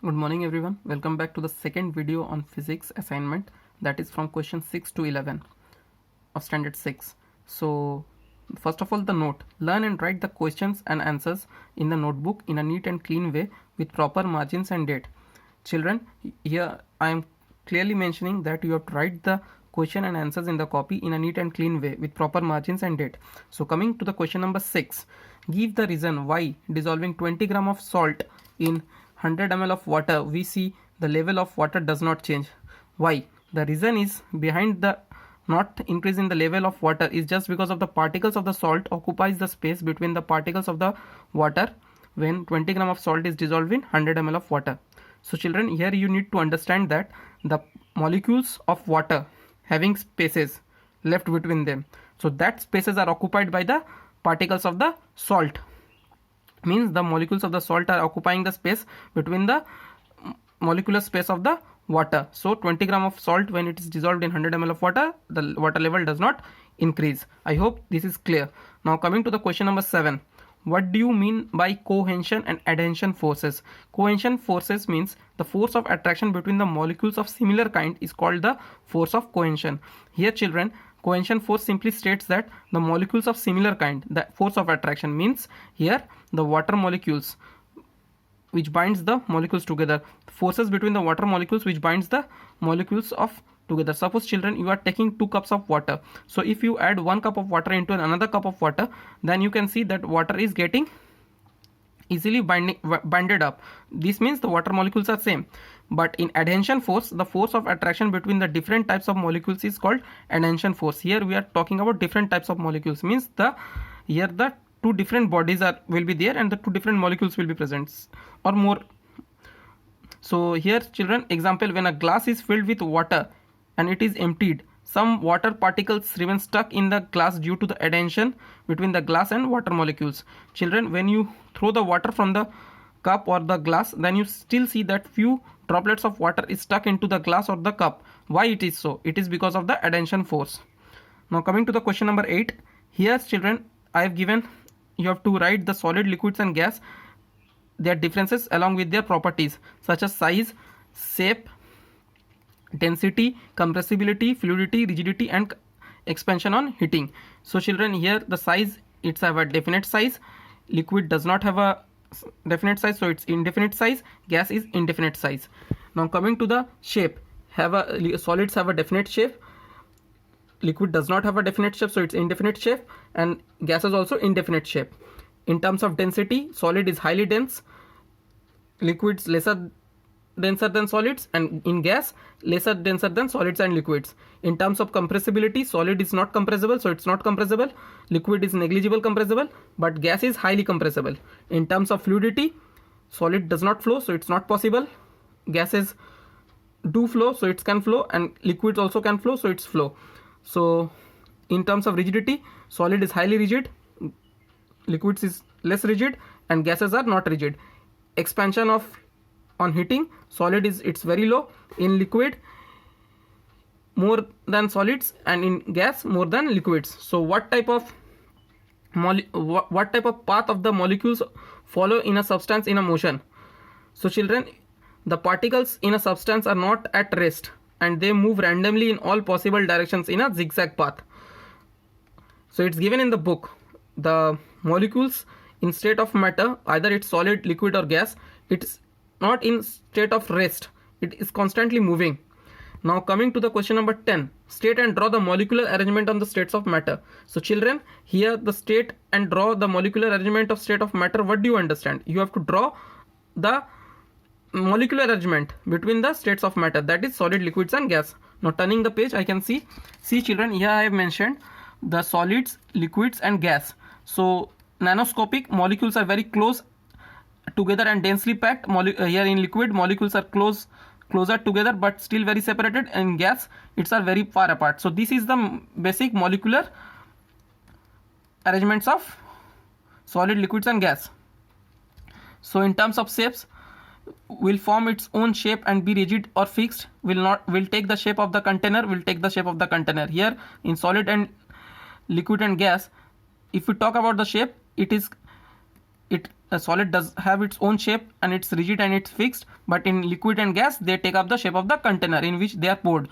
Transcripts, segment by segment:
Good morning everyone. Welcome back to the second video on physics assignment, that is from question 6 to 11 of standard 6. So first of all, the note: learn and write the questions and answers in the notebook in a neat and clean way with proper margins and date. Children, here I am clearly mentioning that you have to write the question and answers in the copy in a neat and clean way with proper margins and date. So coming to the question number 6, give the reason why dissolving 20 gram of salt in 100 ml of water we see the level of water does not change. Why? The reason is behind the not increase in the level of water is just because of the particles of the salt occupies the space between the particles of the water when 20 gram of salt is dissolved in 100 ml of water. So children, here you need to understand that the molecules of water having spaces left between them, so that spaces are occupied by the particles of the salt, means the molecules of the salt are occupying the space between the molecular space of the water. So 20 gram of salt, when it is dissolved in 100 ml of water, the water level does not increase. I hope this is clear. Now coming to the question number 7, what do you mean by cohesion and adhesion forces? Cohesion forces means the force of attraction between the molecules of similar kind is called the force of cohesion. Here children, cohesion force simply states that the molecules of similar kind, the force of attraction means here the water molecules which binds the molecules together, forces between the water molecules which binds the molecules of together. Suppose children, you are taking 2 cups of water, so if you add 1 cup of water into another cup of water, then you can see that water is getting easily binded up. This means the water molecules are same. But in adhesion force, the force of attraction between the different types of molecules is called adhesion force. Here we are talking about different types of molecules, means here the 2 different bodies will be there and the 2 different molecules will be present or more. So here children, example, when a glass is filled with water and it is emptied, some water particles remain stuck in the glass due to the adhesion between the glass and water molecules. Children, when you throw the water from the cup or the glass, then you still see that few droplets of water is stuck into the glass or the cup. Why it is so? It is because of the adhesion force. Now coming to the question number 8, here children, I have given, you have to write the solid, liquids and gas, their differences along with their properties such as size, shape, density, compressibility, fluidity, rigidity and expansion on heating. So children, here the size, it's have a definite size, liquid does not have a definite size, so it's indefinite size, gas is indefinite size. Now coming to the shape, solids have a definite shape, liquid does not have a definite shape, so it's indefinite shape, and gas is also indefinite shape. In terms of density, solid is highly dense, liquids denser than solids, and in gas lesser denser than solids and liquids. In terms of compressibility, solid is not compressible, so it's not compressible, liquid is negligible compressible, but gas is highly compressible. In terms of fluidity, solid does not flow, so it's not possible, gases do flow, so it can flow, and liquids also can flow, so it's flow. So in terms of rigidity, solid is highly rigid, liquids is less rigid, and gases are not rigid. Expansion on heating, solid is, it's very low, in liquid more than solids, and in gas more than liquids. So what type of path of the molecules follow in a substance in a motion? So children, the particles in a substance are not at rest and they move randomly in all possible directions in a zigzag path. So it's given in the book, the molecules in state of matter, either it's solid, liquid or gas, it's not in state of rest, it is constantly moving. Now coming to the question number 10, state and draw the molecular arrangement on the states of matter. So children, here the state and draw the molecular arrangement of state of matter, what do you understand? You have to draw the molecular arrangement between the states of matter, that is solid, liquids and gas. Now turning the page, I can see children, here I have mentioned the solids, liquids and gas. So nanoscopic molecules are very close together and densely packed. Here in liquid, molecules are closer together but still very separated, and gas, it's are very far apart. So this is the basic molecular arrangements of solid, liquids and gas. So in terms of shapes, will form its own shape and be rigid or fixed, will take the shape of the container, will take the shape of the container. Here in solid and liquid and gas, if we talk about the shape, it is a solid does have its own shape and it's rigid and it's fixed, but in liquid and gas they take up the shape of the container in which they are poured.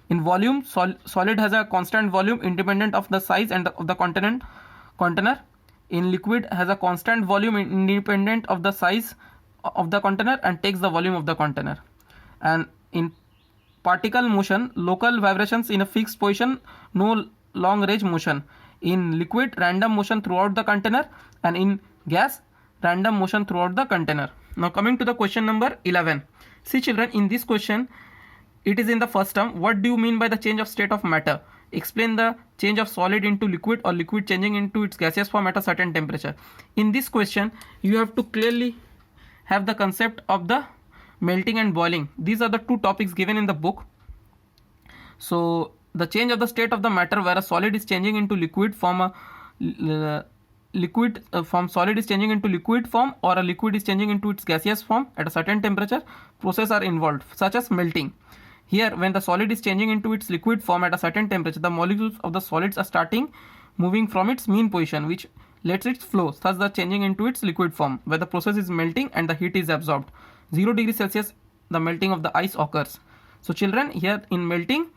In volume, solid has a constant volume independent of the size and of the container. In liquid has a constant volume independent of the size of the container and takes the volume of the container. And in particle motion, local vibrations in a fixed position, no long range motion. In liquid, random motion throughout the container, and in gas, random motion throughout the container. Now coming to the question number 11. See children, in this question it is in the first term. What do you mean by the change of state of matter? Explain the change of solid into liquid or liquid changing into its gaseous form at a certain temperature. In this question you have to clearly have the concept of the melting and boiling. These are the two topics given in the book. So the change of the state of the matter, where a solid is changing into liquid form, from solid is changing into liquid form, or a liquid is changing into its gaseous form at a certain temperature, processes are involved such as melting. Here, when the solid is changing into its liquid form at a certain temperature, the molecules of the solids are starting moving from its mean position, which lets it flow, thus the changing into its liquid form, where the process is melting and the heat is absorbed. 0 degree Celsius, the melting of the ice occurs. So children, here in melting,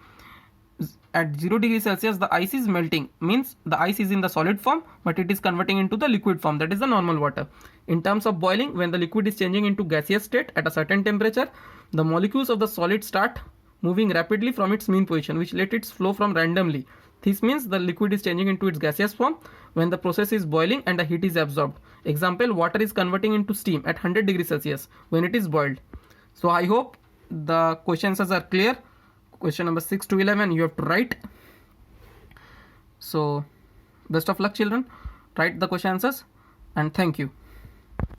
at 0 degree Celsius the ice is melting, means the ice is in the solid form but it is converting into the liquid form, that is the normal water. In terms of boiling, when the liquid is changing into gaseous state at a certain temperature, the molecules of the solid start moving rapidly from its mean position, which let it flow from randomly. This means the liquid is changing into its gaseous form when the process is boiling and the heat is absorbed. Example, water is converting into steam at 100 degrees Celsius when it is boiled. So I hope the question answers are clear. Question number 6 to 11 you have to write. So best of luck children, write the question answers and thank you.